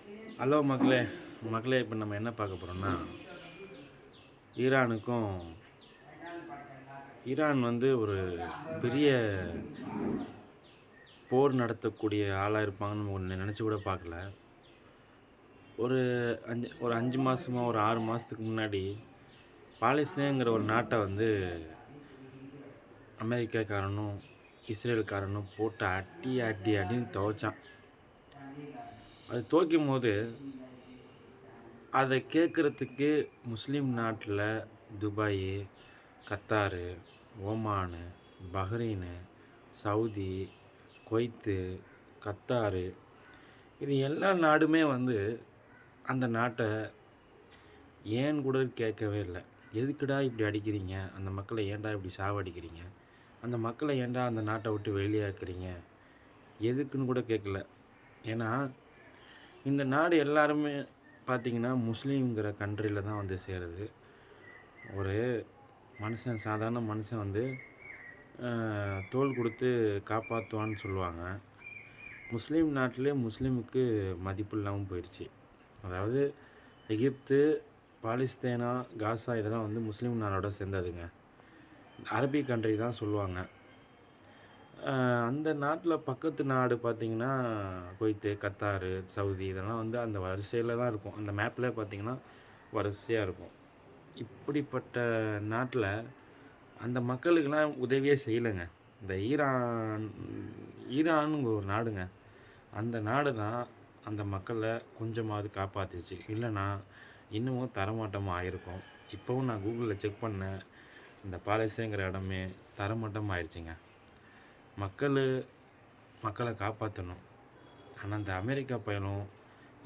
Hello மக்களே. மக்களே, இப்போ நம்ம என்ன பார்க்க போகிறோம்னா, ஈரானுக்கும் ஈரான் வந்து ஒரு பெரிய போர் நடத்தக்கூடிய ஆளாக இருப்பாங்கன்னு ஒன்று நினச்சி கூட பார்க்கல. ஒரு 5 மாதமோ ஒரு 6 மாதத்துக்கு முன்னாடி பாலஸ்தீனங்கிற ஒரு நாட்டை வந்து அமெரிக்காக்காரனும் இஸ்ரேல்காரனும் போட்டு அடின்னு துவைச்சான். அது துவைக்கும் போது அதை கேட்குறதுக்கு முஸ்லீம் நாட்டில் Dubai, Qatar, Oman, Bahrain, Saudi, Kuwait, Qatar, இது எல்லா நாடுமே வந்து அந்த நாட்டை ஏன் கூட கேட்கவே இல்லை. எதுக்குடா இப்படி அடிக்கிறீங்க, அந்த மக்களை ஏன்டா இப்படி சாவடிக்கிறீங்க, அந்த மக்களை ஏன்டா அந்த நாட்டை விட்டு வெளியாக்குறீங்க, எதுக்குன்னு கூட கேட்கல. ஏன்னா இந்த நாடு எல்லாருமே பார்த்திங்கன்னா முஸ்லீம்ங்கிற கண்ட்ரியில் தான் வந்து சேருது. ஒரு மனுஷன், சாதாரண மனுஷன் வந்து தோள் கொடுத்து காப்பாற்றுவான்னு சொல்லுவாங்க. முஸ்லீம் நாட்டிலே முஸ்லீமுக்கு மதிப்பு இல்லாமல் போயிடுச்சு. அதாவது எகிப்து, பாலஸ்தீனா, காசா இதெல்லாம் வந்து முஸ்லீம் நாடோட சேர்ந்ததுங்க. அரபிக் கண்ட்ரி தான் சொல்லுவாங்க. அந்த நாட்டில் பக்கத்து நாடு பார்த்திங்கன்னா குவைத்து, கத்தாரு, சவுதி இதெல்லாம் வந்து அந்த வரிசையில் தான் இருக்கும். அந்த மேப்பில் பார்த்திங்கன்னா வரிசையாக இருக்கும். இப்படிப்பட்ட நாட்டில் அந்த மக்களுக்கெல்லாம் உதவியே செய்யலைங்க. இந்த ஈரானுங்க ஒரு நாடுங்க. அந்த நாடு தான் அந்த மக்களை கொஞ்சமாவது காப்பாற்றிச்சு. இல்லைன்னா இன்னமும் தரமாட்டமாக ஆகிருக்கும். இப்போவும் நான் கூகுளில் செக் பண்ணேன், இந்த பாலஸ்தீனங்கிற இடமே தரமட்டமாக ஆயிடுச்சுங்க. மக்களை காப்பாற்றணும். ஆனால் அந்த அமெரிக்கா பயலும்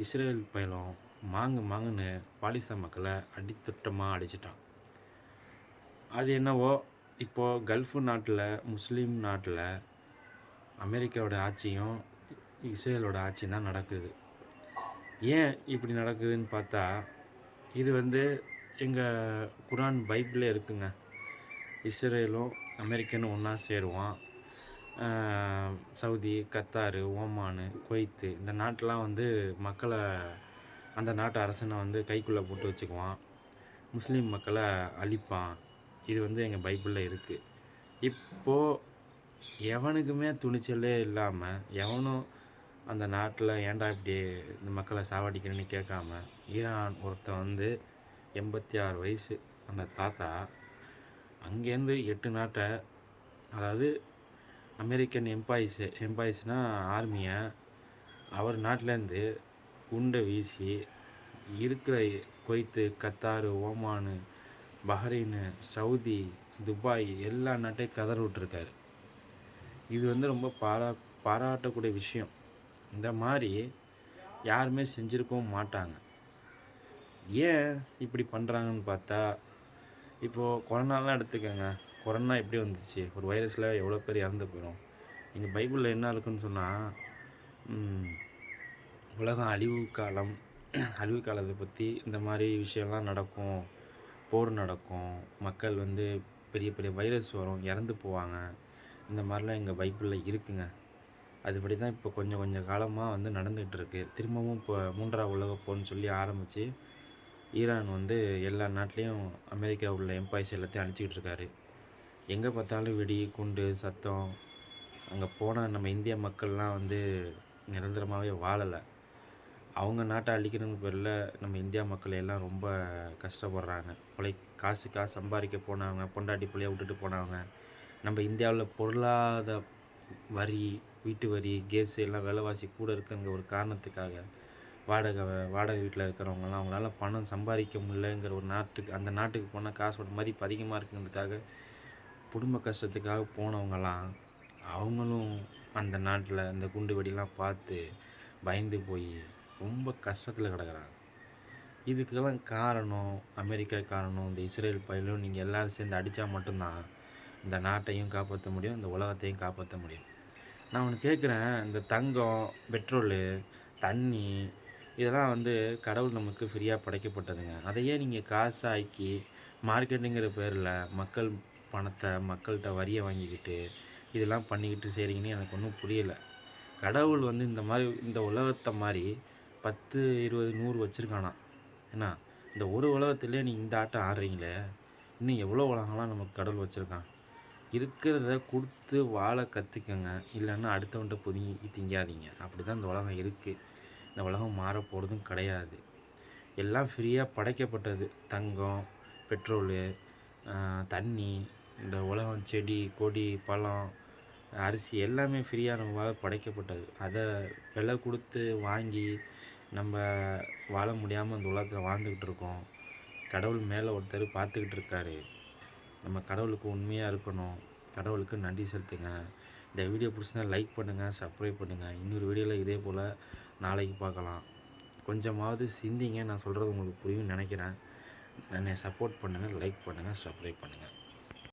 இஸ்ரேல் பயலும் மாங்குன்னு பாலஸ்தீன மக்களை அடித்தட்டமாக அடிச்சிட்டான். அது என்னவோ இப்போது கல்ஃபு நாட்டில், முஸ்லீம் நாட்டில் அமெரிக்காவோட ஆட்சியும் இஸ்ரேலோட ஆட்சியும் தான் நடக்குது. ஏன் இப்படி நடக்குதுன்னு பார்த்தா, இது வந்து எங்கள் குரான் பைபிளே இருக்குங்க. இஸ்ரேலும் அமெரிக்கனும் ஒன்றா சேருவான். சவுதி, கத்தாரு, ஓமானு, குவைத்து இந்த நாட்டெலாம் வந்து மக்களை, அந்த நாட்டு அரசனை வந்து கைக்குள்ளே போட்டு வச்சுக்குவான். முஸ்லீம் மக்களை அழிப்பான். இது வந்து எங்கள் பைபிளில் இருக்குது. இப்போது எவனுக்குமே துணிச்சலே இல்லாமல், எவனும் அந்த நாட்டில் ஏன்டா இப்படி இந்த மக்களை சாவடிக்கிறேன்னு கேட்காம, ஈரான் ஒருத்தன் வந்து 86 வயசு அந்த தாத்தா அங்கேருந்து 8 நாட்டை, அதாவது அமெரிக்கன் எம்பாய்ஸ்னால் ஆர்மியை, அவர் நாட்டிலேருந்து குண்டை வீசி இருக்கிற Kuwait, Qatar, Oman, Bahrain, Saudi, Dubai எல்லா நாட்டையும் கதற விட்டுருக்காரு. இது வந்து ரொம்ப பாராட்டக்கூடிய விஷயம். இந்த மாதிரி யாருமே செஞ்சுருக்கவும் மாட்டாங்க. ஏன் இப்படி பண்ணுறாங்கன்னு பார்த்தா, இப்போது கொரோனாலாம் எடுத்துக்கோங்க. கொரோனா எப்படி வந்துச்சு? ஒரு வைரஸில் எவ்வளோ பேர் இறந்து போயிடும். எங்கள் பைபிளில் என்ன இருக்குன்னு சொன்னால், உலகம் அழிவு காலத்தை பற்றி இந்த மாதிரி விஷயம்லாம் நடக்கும். போர் நடக்கும், மக்கள் வந்து பெரிய பெரிய வைரஸ் வரும், இறந்து போவாங்க. இந்த மாதிரிலாம் எங்கள் பைபிளில் இருக்குங்க. அதுபடி தான் இப்போ கொஞ்சம் காலமாக வந்து நடந்துகிட்ருக்கு. திரும்பவும் இப்போ 3ஆவது உலகப் போர்னு சொல்லி ஆரம்பித்து ஈரான் வந்து எல்லா நாட்டிலையும் அமெரிக்கா உள்ள எம்பாய்ஸ் எல்லாத்தையும் அழிச்சிக்கிட்டு இருக்காரு. எங்கே பார்த்தாலும் வெடி, குண்டு, சத்தம். அங்கே போனால் நம்ம இந்திய மக்கள்லாம் வந்து நிரந்தரமாகவே வாழலை. அவங்க நாட்டை அழிக்கணுங்கிற பேரில் நம்ம இந்தியா மக்கள் எல்லாம் ரொம்ப கஷ்டப்படுறாங்க. காசு சம்பாதிக்க போனவங்க, பொண்டாட்டி பிள்ளைய விட்டுட்டு போனவங்க, நம்ம இந்தியாவில் பொருளாத வரி, வீட்டு வரி, கேஸ் எல்லாம் விலைவாசி கூட இருக்குங்கிற ஒரு காரணத்துக்காக வாடகை வீட்டில் இருக்கிறவங்கலாம் அவங்களால பணம் சம்பாதிக்க முடியலங்கிற ஒரு அந்த நாட்டுக்கு போனால் காசோட மதிப்பு அதிகமாக இருக்குங்கிறதுக்காக, குடும்ப கஷ்டத்துக்காக போனவங்கலாம் அவங்களும் அந்த நாட்டில் இந்த குண்டு வெடிலாம் பார்த்து பயந்து போய் ரொம்ப கஷ்டத்தில் கிடக்குறாங்க. இதுக்கெல்லாம் காரணம் அமெரிக்கா காரணம், இந்த இஸ்ரேல் பயிலும் நீங்கள் எல்லோரும் சேர்ந்து அடித்தா மட்டும்தான் இந்த நாட்டையும் காப்பாற்ற முடியும், இந்த உலகத்தையும் காப்பாற்ற முடியும். நான் ஒன்று கேட்குறேன், இந்த தங்கம், பெட்ரோலு, தண்ணி இதெல்லாம் வந்து கடவுள் நமக்கு ஃப்ரீயாக படைக்கப்பட்டதுங்க. அதையே நீங்கள் காசாக்கி மார்க்கெட்டுங்கிற பேரில் மக்கள் பணத்தை மக்கள்கிட்ட வரியை வாங்கிக்கிட்டு இதெல்லாம் பண்ணிக்கிட்டு செய்கிறீங்கன்னு எனக்கு ஒன்றும் புரியலை. கடவுள் வந்து இந்த உலகத்தை மாதிரி 10, 20, 100 வச்சுருக்கானாம். என்ன, இந்த ஒரு உலகத்திலே நீ இந்த ஆட்டம் ஆடுறீங்களே, இன்னும் எவ்வளோ உலகம்லாம் நமக்கு கடவுள் வச்சுருக்கான். இருக்கிறத குடுத்து வாழ கத்துக்கங்க. இல்லன்னா அடுத்தவன்ட்ட புடுங்கி திங்காதீங்க. அப்படிதான் இந்த உலகம் இருக்கு. இந்த உலகம் மாறப்போறதும் கிடையாது. எல்லாம் ஃப்ரீயா படைக்கப்பட்டது. தங்கம், பெட்ரோலு, தண்ணி, இந்த உலகம், செடி, கொடி, பழம், அரிசி எல்லாமே ஃப்ரீயா நமக்காக படைக்கப்பட்டது. அத விலை குடுத்து வாங்கி நம்ம வாழ முடியாம இந்த உலகத்துல வாழ்ந்துக்கிட்டு இருக்கோம். கடவுள் மேல ஒருத்தர் பார்த்துக்கிட்டு இருக்காரு. நம்ம கடவுளுக்கு உண்மையா இருக்கணும். கடவுளுக்கு நன்றி செலுத்துங்க. இந்த வீடியோ பிடிச்சிருந்தா லைக் பண்ணுங்க, சப்ஸ்கிரைப் பண்ணுங்க. இன்னொரு வீடியோவில் இதே போல் நாளைக்கு பார்க்கலாம். கொஞ்சமாவது சிந்திங்க. நான் சொல்கிறது உங்களுக்கு புரியும்னு நினைக்கிறேன். என்னை சப்போர்ட் பண்ணுங்கள், லைக் பண்ணுங்கள், சப்ஸ்கிரைப் பண்ணுங்கள்.